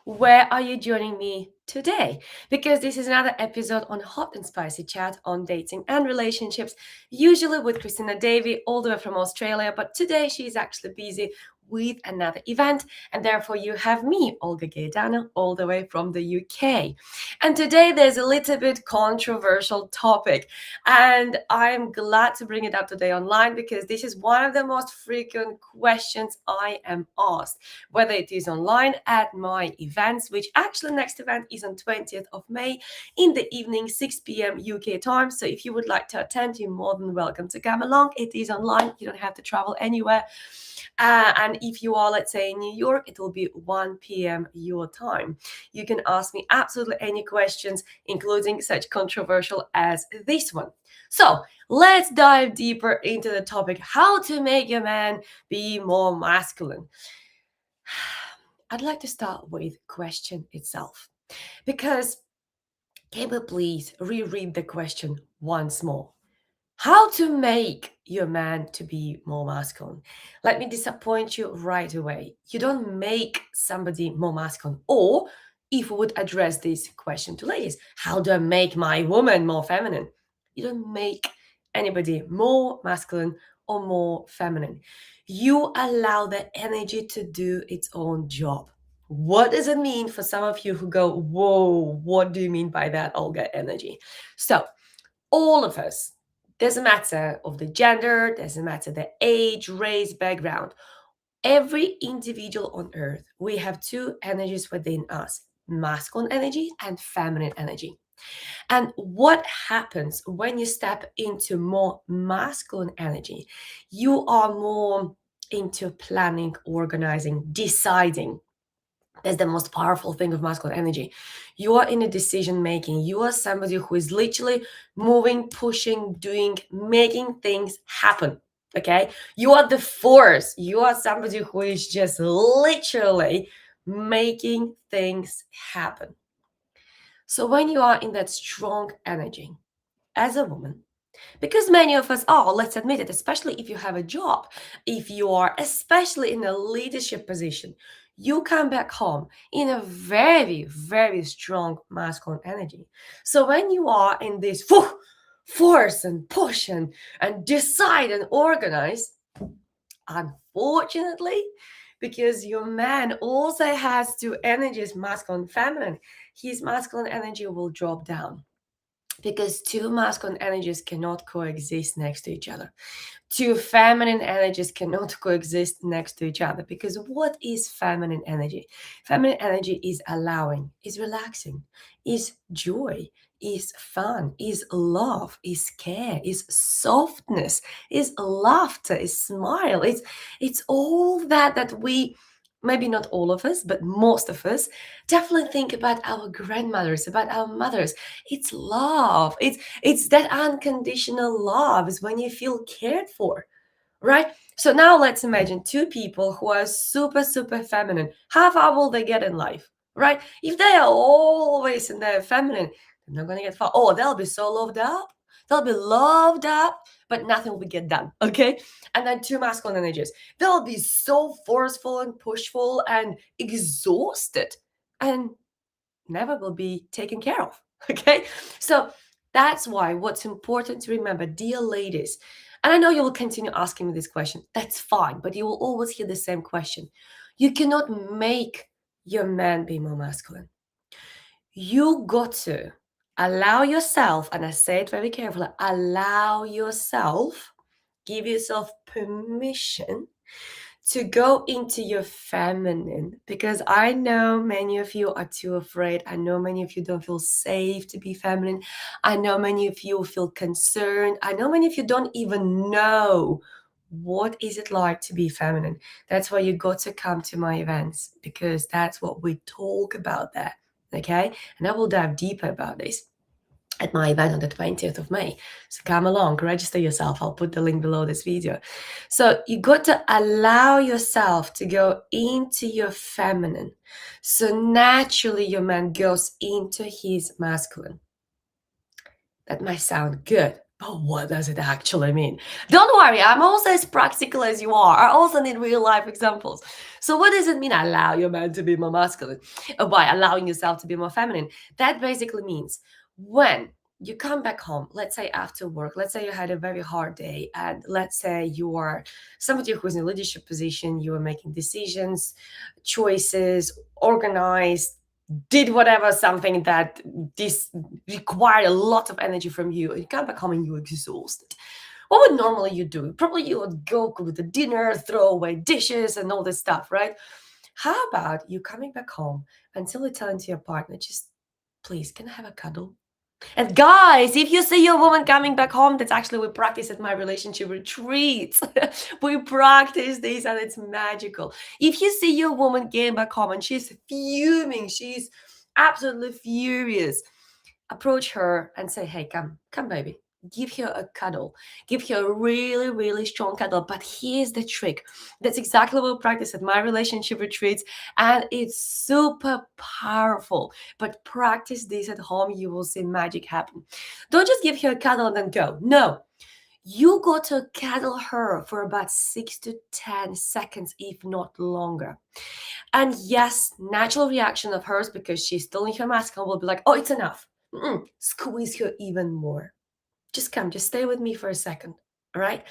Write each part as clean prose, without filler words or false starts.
where are you joining me today? Because this is another episode on Hot and Spicy Chat on dating and relationships, usually with Christina Davy, all the way from Australia. But today she is actually busy with another event, and therefore you have me, Olga Gaetano, all the way from the UK. And today there's a little bit controversial topic, and I'm glad to bring it up today online because this is one of the most frequent questions I am asked, whether it is online at my events, which actually next event is on 20th of May in the evening, 6 p.m. UK time. So if you would like to attend, you're more than welcome to come along. It is online. You don't have to travel anywhere. And if you are, let's say, in New York, it will be 1 p.m. your time. You can ask me absolutely any questions, including such controversial as this one. So let's dive deeper into the topic, how to make your man be more masculine. I'd like to start with question itself, because can we please reread the question once more? How to make your man to be more masculine? Let me disappoint you right away. You don't make somebody more masculine. Or if we would address this question to ladies, how do I make my woman more feminine? You don't make anybody more masculine or more feminine. You allow the energy to do its own job. What does it mean for some of you who go, whoa, what do you mean by that, Olga, energy? So, all of us, doesn't matter of the gender, doesn't matter the age, race, background, every individual on earth, we have two energies within us, masculine energy and feminine energy. And what happens when you step into more masculine energy? You are more into planning, organizing, deciding. That's the most powerful thing of masculine energy. You are in a decision making. You are somebody who is literally moving, pushing, doing, making things happen. Okay. You are the force. You are somebody who is just literally making things happen. So when you are in that strong energy as a woman, because many of us are, let's admit it, especially if you have a job, if you are especially in a leadership position, you come back home in a very, very strong masculine energy. So when you are in this force and push and decide and organize, unfortunately, because your man also has two energies, masculine and feminine, his masculine energy will drop down, because two masculine energies cannot coexist next to each other. Two feminine energies cannot coexist next to each other. Because what is feminine energy? Feminine energy is allowing, is relaxing, is joy, is fun, is love, is care, is softness, is laughter, is smile. It's all that we, maybe not all of us, but most of us definitely think about our grandmothers, about our mothers. It's love. It's that unconditional love, is when you feel cared for, right? So now let's imagine two people who are super, super feminine. How far will they get in life, right? If they are always in their feminine, they're not going to get far. Oh, they'll be so loved up. They'll be loved up, but nothing will get done, okay? And then two masculine energies. They'll be so forceful and pushful and exhausted, and never will be taken care of. Okay. So that's why what's important to remember, dear ladies, and I know you will continue asking me this question, that's fine, but you will always hear the same question. You cannot make your man be more masculine. You got to allow yourself, and I say it very carefully, allow yourself, give yourself permission to go into your feminine, because I know many of you are too afraid. I know many of you don't feel safe to be feminine. I know many of you feel concerned. I know many of you don't even know what is it like to be feminine. That's why you got to come to my events, because that's what we talk about there. Okay. And I will dive deeper about this at my event on the 20th of May. So come along, register yourself. I'll put the link below this video. So you got to allow yourself to go into your feminine. So naturally your man goes into his masculine. That might sound good, But what does it actually mean? Don't worry, I'm also as practical as you are. I also need real life examples. So, what does it mean, allow your man to be more masculine? By allowing yourself to be more feminine? That basically means when you come back home, let's say after work, let's say you had a very hard day, and let's say you are somebody who's in a leadership position, you are making decisions, choices, organized, did whatever something that this required a lot of energy from you, and you come back home and you're exhausted. What would normally you do? Probably you would go cook the dinner, throw away dishes and all this stuff, right? How about you coming back home and simply telling to your partner, just please, can I have a cuddle? And guys, if you see your woman coming back home, that's actually we practice at my relationship retreats. We practice this and it's magical. If you see your woman getting back home and she's fuming, she's absolutely furious, approach her and say, hey, come, baby. Give her a cuddle. Give her a really, really strong cuddle. But here's the trick. That's exactly what we practice at my relationship retreats. And it's super powerful. But practice this at home. You will see magic happen. Don't just give her a cuddle and then go. No. You got to cuddle her for about 6 to 10 seconds, if not longer. And yes, natural reaction of hers, because she's still in her masculine, will be like, oh, it's enough. Squeeze her even more. Just come, just stay with me for a second. All right.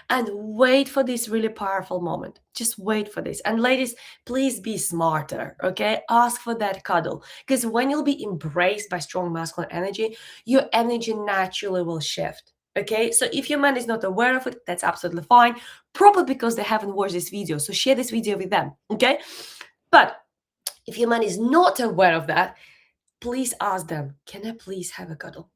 And wait for this really powerful moment. Just wait for this. And ladies, please be smarter. Okay. Ask for that cuddle. Because when you'll be embraced by strong masculine energy, your energy naturally will shift. Okay. So if your man is not aware of it, that's absolutely fine. Probably because they haven't watched this video. So share this video with them. Okay. But if your man is not aware of that, please ask them, can I please have a cuddle?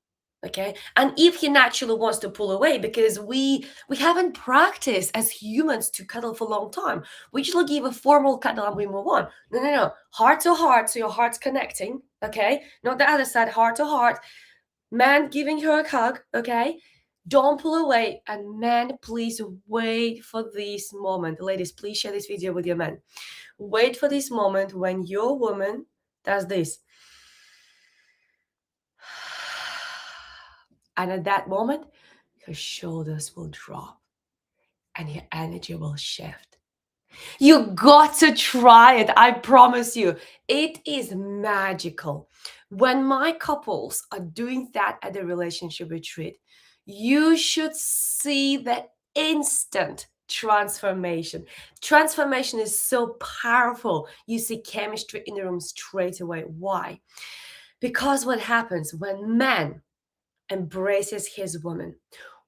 Okay. And if he naturally wants to pull away, because we haven't practiced as humans to cuddle for a long time, we usually give a formal cuddle and we move on. No. Heart to heart, so your heart's connecting. Okay. Not the other side, heart to heart. Man giving her a hug. Okay. Don't pull away. And men, please wait for this moment. Ladies, please share this video with your men. Wait for this moment when your woman does this. And at that moment, your shoulders will drop and your energy will shift. You got to try it. I promise you. It is magical. When my couples are doing that at the relationship retreat, you should see the instant transformation. Transformation is so powerful. You see chemistry in the room straight away. Why? Because what happens when man embraces his woman,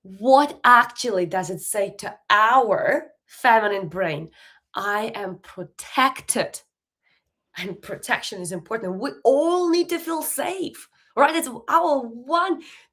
what actually does it say to our feminine brain? I am protected. And protection is important. We all need to feel safe, right? It's our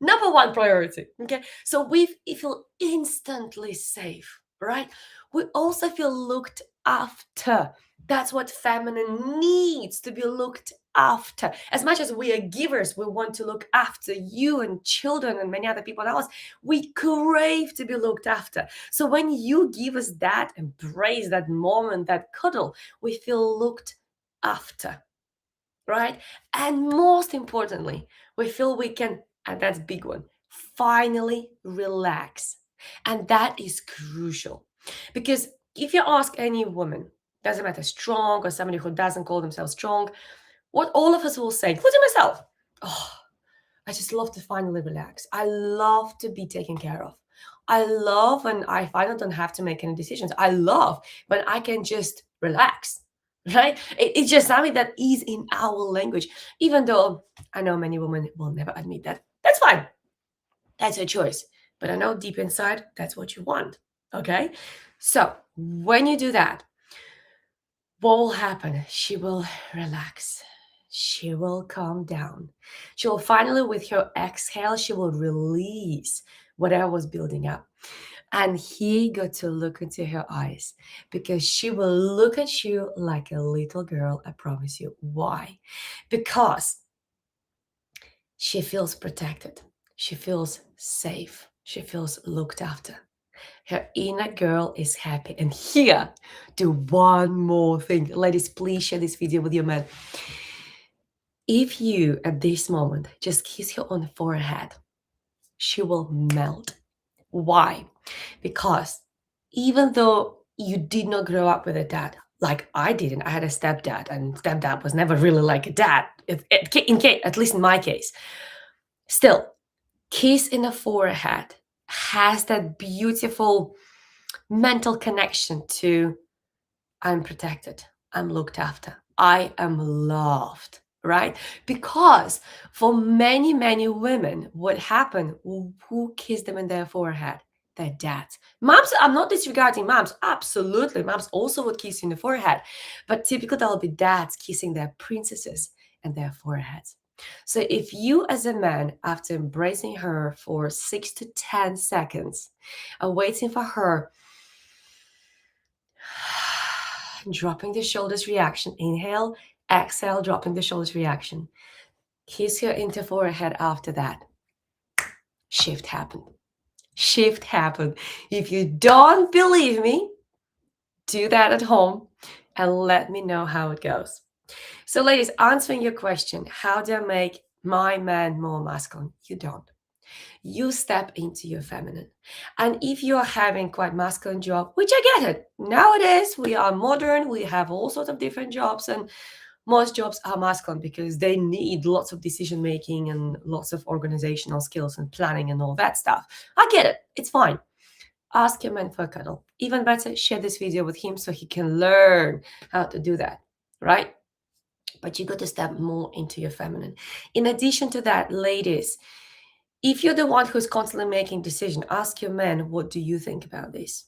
number one priority. Okay. So we feel instantly safe, right? We also feel looked after. That's what feminine needs, to be looked after. As much as we are givers, we want to look after you and children and many other people else. We crave to be looked after. So when you give us that, embrace that moment, that cuddle, we feel looked after, right? And most importantly, we feel we can, and that's big one, finally relax. And that is crucial, because if you ask any woman, doesn't matter, strong or somebody who doesn't call themselves strong, what all of us will say, including myself, oh, I just love to finally relax. I love to be taken care of. I love when I finally don't have to make any decisions. I love when I can just relax, right? It's just something that is in our language, even though I know many women will never admit that. That's fine. That's your choice. But I know deep inside, that's what you want. Okay? So when you do that, what will happen? She will relax. She will calm down. She will finally, with her exhale, she will release whatever was building up. And he got to look into her eyes, because she will look at you like a little girl, I promise you. Why? Because she feels protected. She feels safe. She feels looked after. Her inner girl is happy. And here, do one more thing. Ladies, please share this video with your man. If you, at this moment, just kiss her on the forehead, she will melt. Why? Because even though you did not grow up with a dad, like I didn't, I had a stepdad, and stepdad was never really like a dad, at least in my case. Still, kiss in the forehead has that beautiful mental connection to I'm protected, I'm looked after, I am loved, right? Because for many, many women, what happened, who kissed them in their forehead? Their dads. Moms, I'm not disregarding moms. Absolutely. Moms also would kiss you in the forehead. But typically, there'll be dads kissing their princesses and their foreheads. So if you, as a man, after embracing her for 6 to 10 seconds, are waiting for her, dropping the shoulders reaction, inhale, exhale, dropping the shoulders reaction, kiss her into forehead after that, shift happened. Shift happened. If you don't believe me, do that at home and let me know how it goes. So, ladies, answering your question, how do I make my man more masculine? You don't. You step into your feminine. And if you're having quite masculine job, which I get it, nowadays we are modern, we have all sorts of different jobs, and most jobs are masculine because they need lots of decision making and lots of organizational skills and planning and all that stuff. I get it. It's fine. Ask your man for a cuddle. Even better, share this video with him so he can learn how to do that, right? But you got to step more into your feminine. In addition to that, ladies, if you're the one who's constantly making decisions, ask your man, what do you think about this?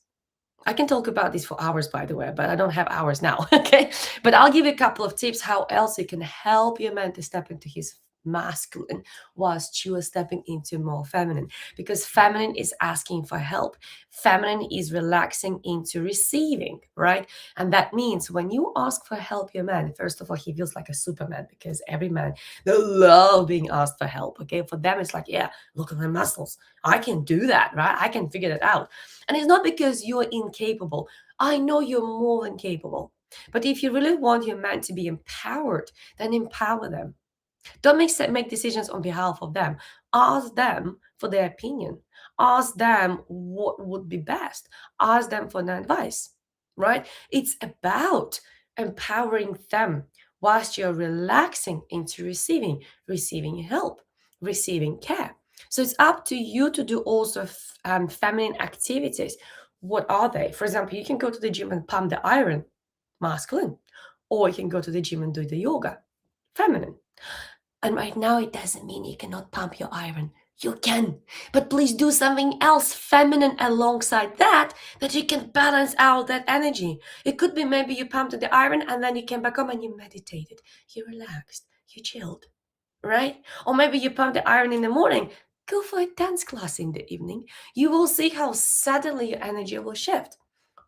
I can talk about this for hours, by the way, but I don't have hours now, okay? But I'll give you a couple of tips how else you can help your man to step into his masculine whilst you are stepping into more feminine, because feminine is asking for help. Feminine is relaxing into receiving, right? And that means when you ask for help your man, first of all, he feels like a superman, because every man, they love being asked for help, okay? For them, it's like, yeah, look at my muscles. I can do that, right? I can figure it out. And it's not because you're incapable. I know you're more than capable. But if you really want your man to be empowered, then empower them. Don't make decisions on behalf of them. Ask them for their opinion. Ask them what would be best. Ask them for an advice, right? It's about empowering them whilst you're relaxing into receiving help, receiving care. So it's up to you to do also feminine activities. What are they? For example, you can go to the gym and pump the iron, masculine, or you can go to the gym and do the yoga, feminine. And right now, it doesn't mean you cannot pump your iron. You can, but please do something else feminine alongside that you can balance out that energy. It could be maybe you pumped the iron and then you came back home and you meditated, you relaxed, you chilled, right? Or maybe you pump the iron in the morning. Go for a dance class in the evening. You will see how suddenly your energy will shift.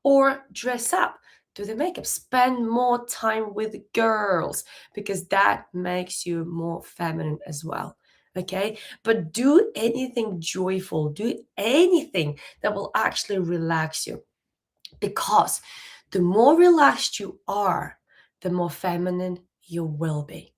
Or dress up, do the makeup, spend more time with girls, because that makes you more feminine as well. Okay, but do anything joyful, do anything that will actually relax you, because the more relaxed you are, the more feminine you will be.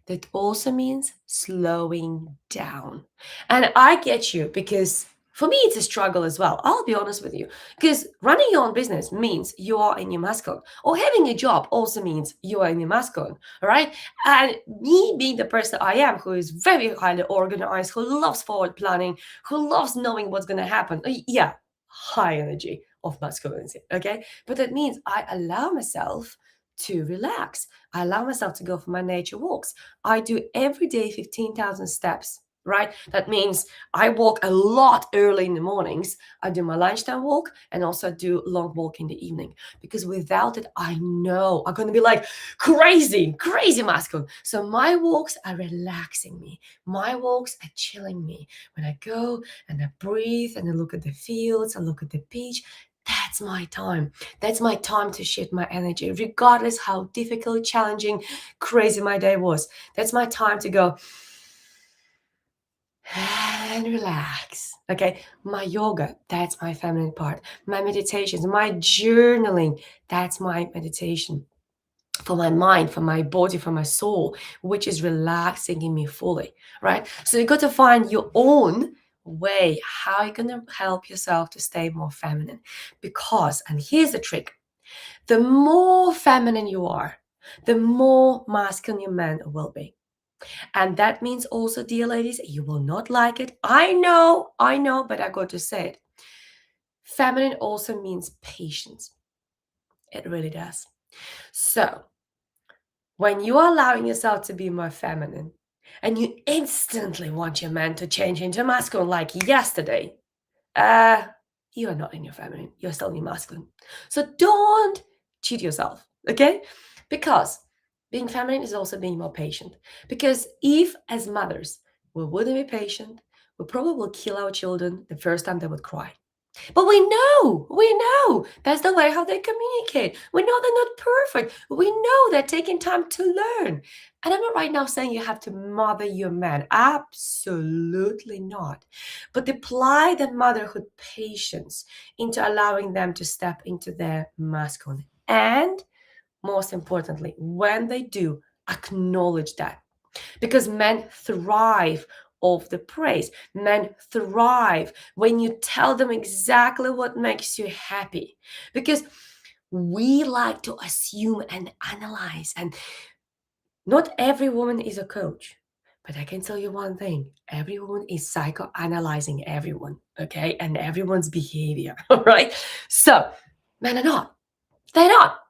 That also means slowing down. And I get you, because for me, it's a struggle as well. I'll be honest with you, because running your own business means you are in your masculine, or having a job also means you are in your masculine, all right? And me being the person I am, who is very highly organized, who loves forward planning, who loves knowing what's going to happen. Yeah, high energy of masculinity, okay? But that means I allow myself to relax. I allow myself to go for my nature walks. I do every day 15,000 steps, right? That means I walk a lot early in the mornings. I do my lunchtime walk and also do long walk in the evening, because without it, I know I'm going to be like crazy masculine. So my walks are relaxing me. My walks are chilling me. When I go and I breathe and I look at the fields, I look at the beach, that's my time. That's my time to shift my energy, regardless how difficult, challenging, crazy my day was. That's my time to go and relax. Okay. My yoga, that's my feminine part. My meditations, my journaling, that's my meditation for my mind, for my body, for my soul, which is relaxing in me fully, right? So you got to find your own way how you're going to help yourself to stay more feminine. Because, and here's the trick, the more feminine you are, the more masculine your man will be. And that means also, dear ladies, you will not like it. I know, but I got to say it. Feminine also means patience. It really does. So, when you are allowing yourself to be more feminine and you instantly want your man to change into masculine like yesterday, you are not in your feminine. You're still in masculine. So don't cheat yourself, okay? Because being feminine is also being more patient. Because if, as mothers, we wouldn't be patient, we probably will kill our children the first time they would cry. But we know that's the way how they communicate. We know they're not perfect. We know they're taking time to learn. And I'm not right now saying you have to mother your man. Absolutely not. But apply the motherhood patience into allowing them to step into their masculine. And most importantly, when they do, acknowledge that. Because men thrive off the praise. Men thrive when you tell them exactly what makes you happy. Because we like to assume and analyze, and not every woman is a coach. But I can tell you one thing, every woman is psychoanalyzing everyone, okay? And everyone's behavior, all right? So, men are not. They're not.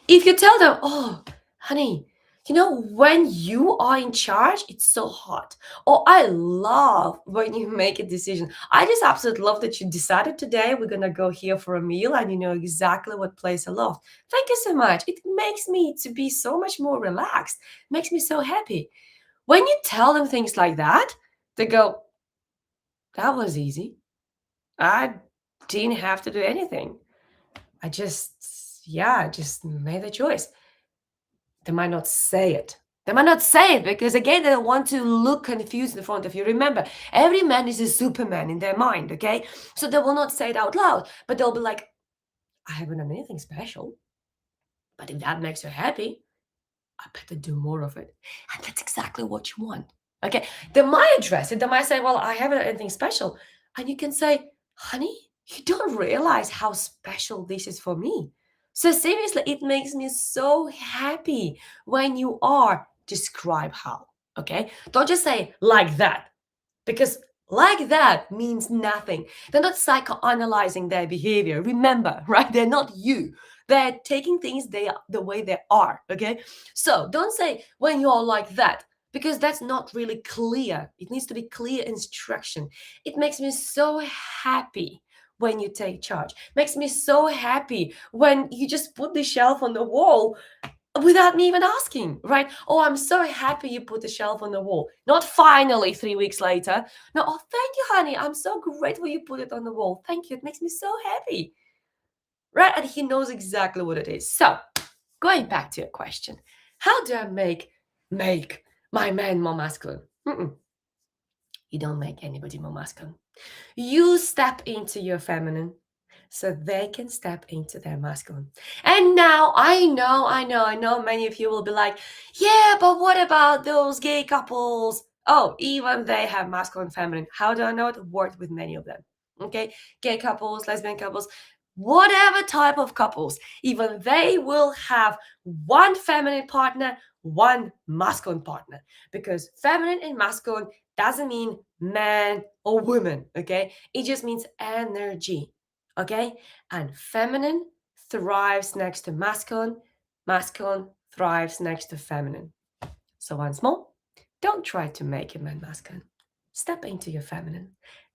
If you tell them, oh, honey, when you are in charge, it's so hot. Or I love when you make a decision. I just absolutely love that you decided today we're going to go here for a meal and you know exactly what place I love. Thank you so much. It makes me to be so much more relaxed. It makes me so happy. When you tell them things like that, they go, that was easy. I didn't have to do anything. I just made a choice. They might not say it. They might not say it because, again, they don't want to look confused in front of you. Remember, every man is a Superman in their mind, okay? So they will not say it out loud, but they'll be like, I haven't done anything special. But if that makes you happy, I better do more of it. And that's exactly what you want, okay? They might address it. They might say, well, I haven't done anything special. And you can say, honey, you don't realize how special this is for me. So seriously, it makes me so happy when you are describe how, okay? Don't just say like that, because like that means nothing. They're not psychoanalyzing their behavior. Remember, right? They're not you. They're taking things the way they are, okay? So don't say when you're like that, because that's not really clear. It needs to be clear instruction. It makes me so happy when you take charge. Makes me so happy when you just put the shelf on the wall without me even asking, right? Oh, I'm so happy you put the shelf on the wall. Not finally 3 weeks later. No, oh, thank you, honey. I'm so grateful you put it on the wall. Thank you. It makes me so happy. Right? And he knows exactly what it is. So, going back to your question, how do I make my man more masculine? You don't make anybody more masculine. You step into your feminine so they can step into their masculine. And now I know many of you will be like, yeah, but what about those gay couples? Oh, even they have masculine, feminine. How do I know it? Worked with many of them. Okay, gay couples, lesbian couples, whatever type of couples, even they will have one feminine partner, one masculine partner, because feminine and masculine doesn't mean man or woman, okay? It just means energy, okay? And feminine thrives next to masculine, masculine thrives next to feminine. So once more, don't try to make your man masculine. Step into your feminine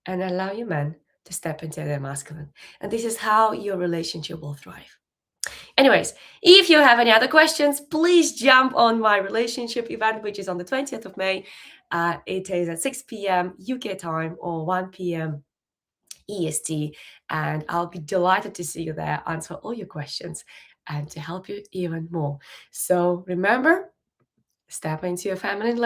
and allow your man to step into their masculine. And this is how your relationship will thrive. Anyways, if you have any other questions, please jump on my relationship event, which is on the 20th of May. It is at 6 p.m. UK time or 1 p.m. EST. And I'll be delighted to see you there, answer all your questions, and to help you even more. So remember, step into your feminine